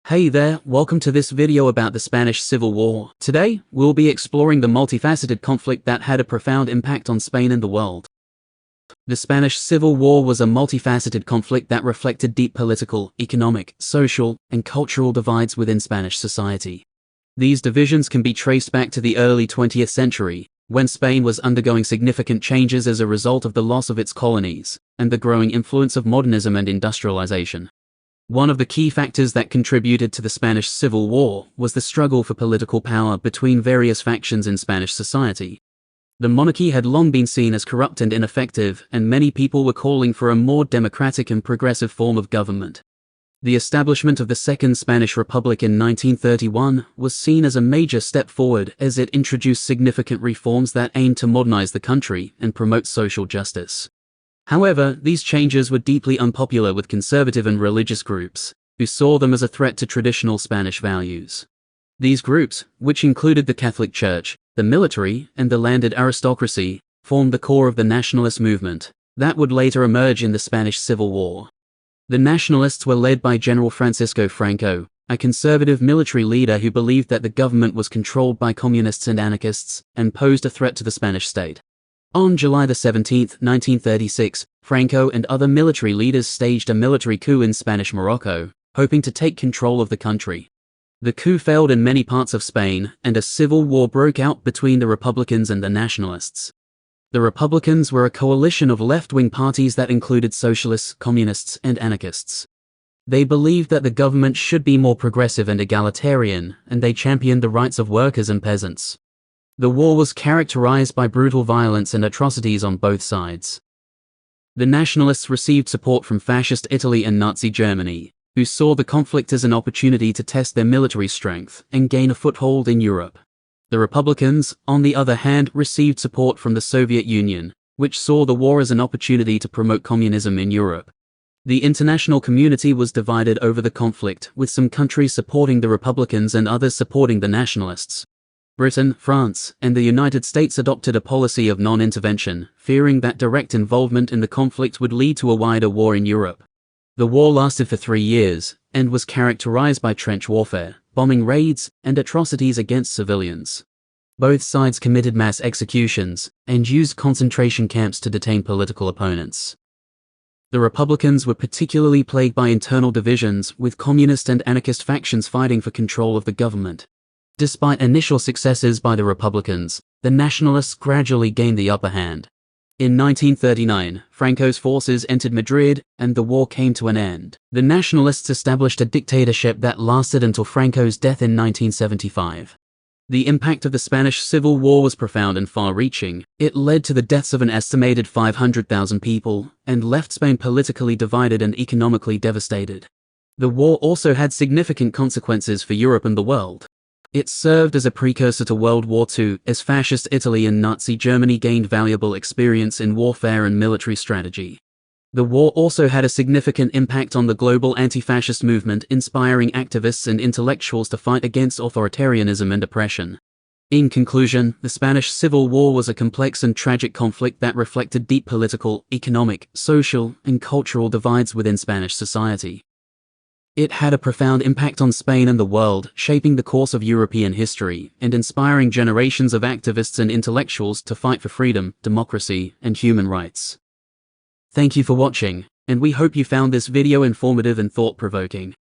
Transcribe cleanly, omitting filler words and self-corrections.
Hey there, welcome to this video about the Spanish Civil War. Today, we'll be exploring the multifaceted conflict that had a profound impact on Spain and the world. The Spanish Civil War was a multifaceted conflict that reflected deep political, economic, social, and cultural divides within Spanish society. These divisions can be traced back to the early 20th century, when Spain was undergoing significant changes as a result of the loss of its colonies, and the growing influence of modernism and industrialization. One of the key factors that contributed to the Spanish Civil War was the struggle for political power between various factions in Spanish society. The monarchy had long been seen as corrupt and ineffective, and many people were calling for a more democratic and progressive form of government. The establishment of the Second Spanish Republic in 1931 was seen as a major step forward, as it introduced significant reforms that aimed to modernize the country and promote social justice. However, these changes were deeply unpopular with conservative and religious groups, who saw them as a threat to traditional Spanish values. These groups, which included the Catholic Church, the military, and the landed aristocracy, formed the core of the nationalist movement that would later emerge in the Spanish Civil War. The Nationalists were led by General Franco, a conservative military leader who believed that the government was controlled by communists and anarchists, and posed a threat to the Spanish state. On July 17, 1936, Franco and other military leaders staged a military coup in Spanish Morocco, hoping to take control of the country. The coup failed in many parts of Spain, and a civil war broke out between the Republicans and the Nationalists. The Republicans were a coalition of left-wing parties that included socialists, communists, and anarchists. They believed that the government should be more progressive and egalitarian, and they championed the rights of workers and peasants. The war was characterized by brutal violence and atrocities on both sides. The Nationalists received support from Fascist Italy and Nazi Germany, who saw the conflict as an opportunity to test their military strength and gain a foothold in Europe. The Republicans, on the other hand, received support from the Soviet Union, which saw the war as an opportunity to promote communism in Europe. The international community was divided over the conflict, with some countries supporting the Republicans and others supporting the Nationalists. Britain, France, and the United States adopted a policy of non-intervention, fearing that direct involvement in the conflict would lead to a wider war in Europe. The war lasted for 3 years, and was characterized by trench warfare, bombing raids, and atrocities against civilians. Both sides committed mass executions, and used concentration camps to detain political opponents. The Republicans were particularly plagued by internal divisions, with communist and anarchist factions fighting for control of the government. Despite initial successes by the Republicans, the Nationalists gradually gained the upper hand. In 1939, Franco's forces entered Madrid, and the war came to an end. The Nationalists established a dictatorship that lasted until Franco's death in 1975. The impact of the Spanish Civil War was profound and far-reaching. It led to the deaths of an estimated 500,000 people, and left Spain politically divided and economically devastated. The war also had significant consequences for Europe and the world. It served as a precursor to World War II, as Fascist Italy and Nazi Germany gained valuable experience in warfare and military strategy. The war also had a significant impact on the global anti-fascist movement, inspiring activists and intellectuals to fight against authoritarianism and oppression. In conclusion, the Spanish Civil War was a complex and tragic conflict that reflected deep political, economic, social, and cultural divides within Spanish society. It had a profound impact on Spain and the world, shaping the course of European history, and inspiring generations of activists and intellectuals to fight for freedom, democracy, and human rights. Thank you for watching, and we hope you found this video informative and thought-provoking.